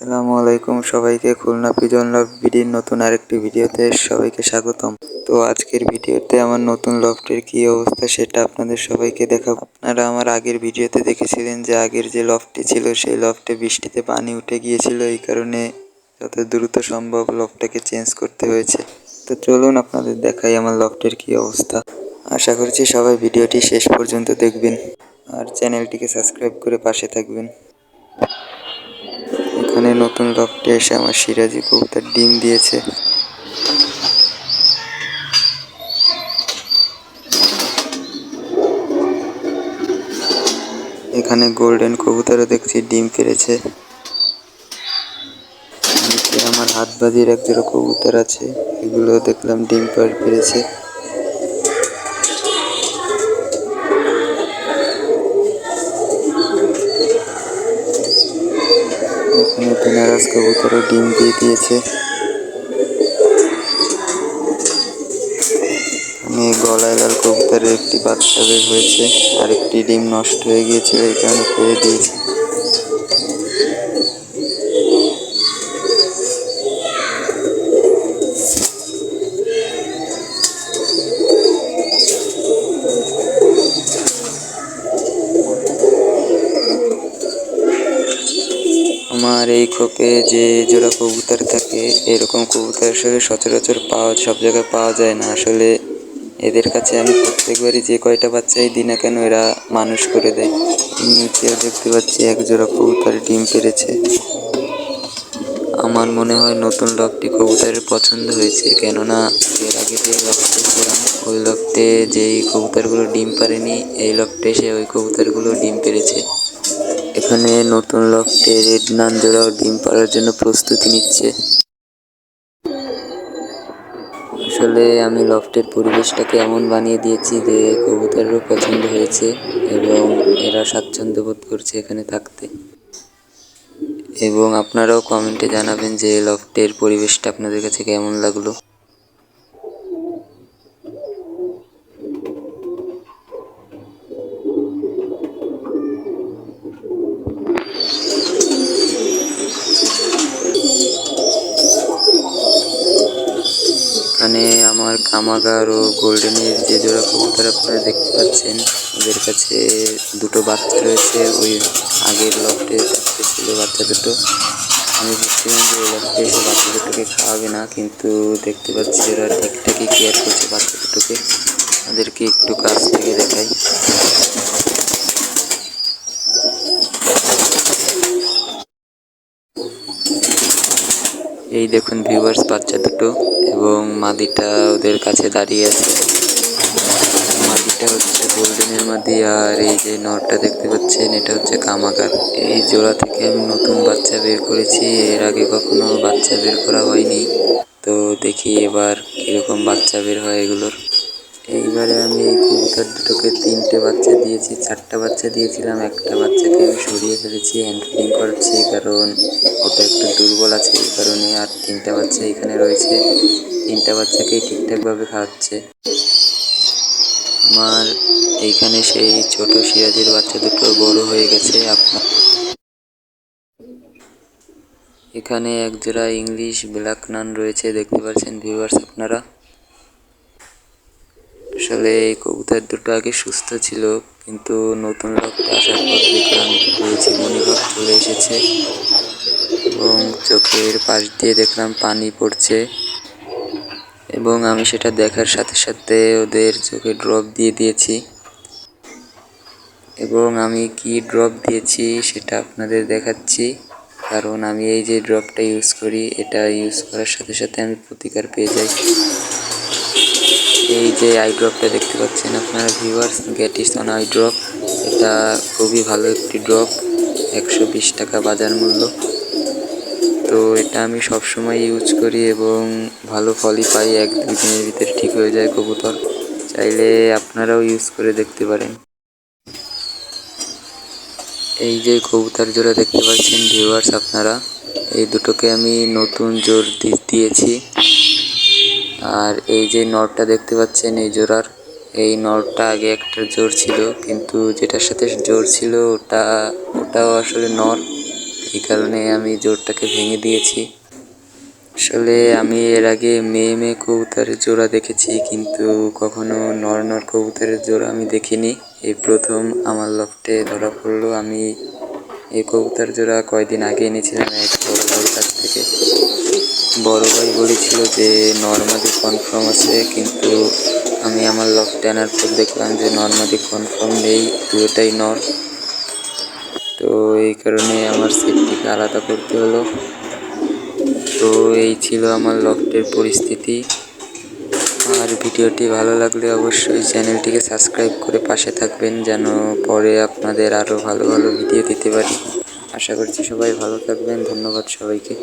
আসসালামু আলাইকুম সবাইকে, খুলনা পিজন লাভ বিডির নতুন আরেকটি ভিডিওতে সবাইকে স্বাগতম। তো আজকের ভিডিওতে আমার নতুন লফটের কি অবস্থা সেটা আপনাদের সবাইকে দেখাবো। আপনারা আমার আগের ভিডিওতে দেখেছিলেন যে আগের যে লফটটি ছিল সেই লফটে বৃষ্টিতে পানি উঠে গিয়েছিল, এই কারণে যত দ্রুত সম্ভব লফটটাকে চেঞ্জ করতে হয়েছে। তো চলুন আপনাদের দেখাই আমার লফটের কি অবস্থা। আশা করছি সবাই ভিডিওটি শেষ পর্যন্ত দেখবেন আর চ্যানেলটিকে সাবস্ক্রাইব করে পাশে থাকবেন। এখানে নতুন লফটে এসে আমার সিরাজি কবুতর ডিম দিয়েছে। এখানে গোল্ডেন কবুতরও দেখছি ডিম পেড়েছে। নিচে আমার হাত বাজির এক জোড়া কবুতর আছে, এগুলো দেখলাম ডিম পেড়েছে। এখানে বেনারস কবুতরও ডিম দিয়ে দিয়েছে। গলায় লাল কবুতরের একটি বাচ্চা বের হয়েছে, আর একটি ডিম নষ্ট হয়ে গিয়েছিল, এই কারণে ফেলে দিয়েছে। আমার এই খোপে যে জোড়া কবুতর থাকে, এরকম কবুতর আসলে সচরাচর সব জায়গায় পাওয়া যায় না। আসলে এদের কাছে আমি প্রত্যেকবারই যে কয়টা বাচ্চাই দিই না কেন এরা মানুষ করে দেয়। নিচেও দেখতে পাচ্ছি এক জোড়া কবুতর ডিম পেড়েছে। আমার মনে হয় নতুন লফটি কবুতরের পছন্দ হয়েছে, কেননা এর আগে যে লফটে ছিলাম ওই লফটে যেই কবুতরগুলো ডিম পারেনি, এই লফটে এসে ওই কবুতরগুলো ডিম পেড়েছে। এখানে নতুন লফটে রেড নান জোড়াও ডিম পাড়ার জন্য প্রস্তুতি নিচ্ছে। আসলে আমি লফটের পরিবেশটাকে এমন বানিয়ে দিয়েছি যে কবুতরেরও পছন্দ হয়েছে এবং এরা স্বাচ্ছন্দ্য বোধ করছে এখানে থাকতে। এবং আপনারাও কমেন্টে জানাবেন যে লফটের পরিবেশটা আপনাদের কাছে কেমন লাগলো। এখানে আমার কামাগার ও গোল্ডেনের যে জোড়া কবুতর আপনারা দেখতে পাচ্ছেন, ওদের কাছে দুটো বাচ্চা রয়েছে। ওই আগের লফটে ছিল বাচ্চা দুটো। আমি বুঝছিলাম যে ওই লফটে এসে বাচ্চা দুটোকে খাওয়াবে না, কিন্তু দেখতে পাচ্ছি ওরা ঠিকঠাকই কেয়ার করছে বাচ্চা দুটোকে। ওদেরকে একটু কাছ থেকে দেখাই। এই দেখুন ভিউয়ার্স, বাচ্চা দুটো এবং মাদিটা ওদের কাছে দাঁড়িয়ে আছে। মাদিটা হচ্ছে গোল্ডেনের মাদি, আর এই যে নরটা দেখতে পাচ্ছেন এটা হচ্ছে কামাগার। এই জোড়া থেকে আমি নতুন বাচ্চা বের করেছি, এর আগে কখনো বাচ্চা বের করা হয়নি। তো দেখি এবার কিরকম বাচ্চা বের হয় এগুলোর। এইবারে আমি এই কবুতর দুটোকে 3টে বাচ্চা দিয়েছি। 4টা বাচ্চা দিয়েছিলাম, একটা বাচ্চাকে আমি সরিয়ে ফেলেছি, হ্যান্ড ফিডিং করছি, কারণ ওটা একটু দুর্বল আছে এই কারণে। আর 3টা বাচ্চা এখানে রয়েছে, 3টা বাচ্চাকেই ঠিকঠাকভাবে খাওয়াচ্ছে। আমার এইখানে সেই ছোট সিরাজের বাচ্চা দুটো বড় হয়ে গেছে। এখানে এক জোড়া ইংলিশ ব্ল্যাক নান রয়েছে, দেখতে পাচ্ছেন ভিউয়ার্স আপনারা। আসলে এই কবুতর দুটো আগে সুস্থ ছিল, কিন্তু নতুন লফটে আসার পর দেখলাম একটু জীবনীভাব চলে এসেছে এবং চোখের পাশ দিয়ে দেখলাম পানি পড়ছে। এবং আমি সেটা দেখার সাথে সাথে ওদের চোখে ড্রপ দিয়ে দিয়েছি। এবং আমি কি ড্রপ দিয়েছি সেটা আপনাদের দেখাচ্ছি, কারণ আমি এই যে ড্রপটা ইউজ করি, এটা ইউজ করার সাথে সাথে আমি প্রতিকার পেয়ে যাই। এই যে আই ড্রপটা দেখতে পাচ্ছেন আপনারা ভিউয়ার্স, গ্যাটিসন আই ড্রপ, এটা খুবই ভালো একটি ড্রপ, 120 টাকা বাজার মূল্য। তো এটা আমি সবসময় ইউজ করি এবং ভালো ফলই পাই, 1-2 দিনের ভিতরে ঠিক হয়ে যায় কবুতর। চাইলে আপনারাও ইউজ করে দেখতে পারেন। এই যে কবুতর জোড়া দেখতে পাচ্ছেন ভিউয়ার্স আপনারা, এই দুটোকে আমি নতুন জোর দিয়েছি। আর এই যে নরটা দেখতে পাচ্ছেন এই জোড়ার, এই নরটা আগে একটা জোর ছিল, কিন্তু যেটার সাথে জোর ছিল ওটাও আসলে নর, এই কারণে আমি জোড়টাকে ভেঙে দিয়েছি। আসলে আমি এর আগে মেয়ে মেয়ে কবুতরের জোড়া দেখেছি, কিন্তু কখনো নর নর কবুতরের জোড়া আমি দেখিনি। এই প্রথম আমার লফটে ধরা পড়লো। আমি এই কবুতর জোড়া কয়দিন আগে এনেছিলাম এক বড় ভাইয়ের কাছ থেকে। বড় ভাই বলেছিল যে নর্মাদি কনফার্ম আছে, কিন্তু আমি আমার লফটে আনার পর দেখলাম যে নর্মাদি কনফার্ম নেই, পুরোটাই নর। তো এই কারণে আমার সেটটিকে আলাদা করতে হলো। তো এই ছিল আমার লফটের পরিস্থিতি। আর ভিডিওটি ভালো লাগলে অবশ্যই চ্যানেলটিকে সাবস্ক্রাইব করে পাশে থাকবেন, যেন পরে আপনাদের আরও ভালো ভালো ভিডিও দিতে পারি। আশা করছি সবাই ভালো থাকবেন। ধন্যবাদ সবাইকে।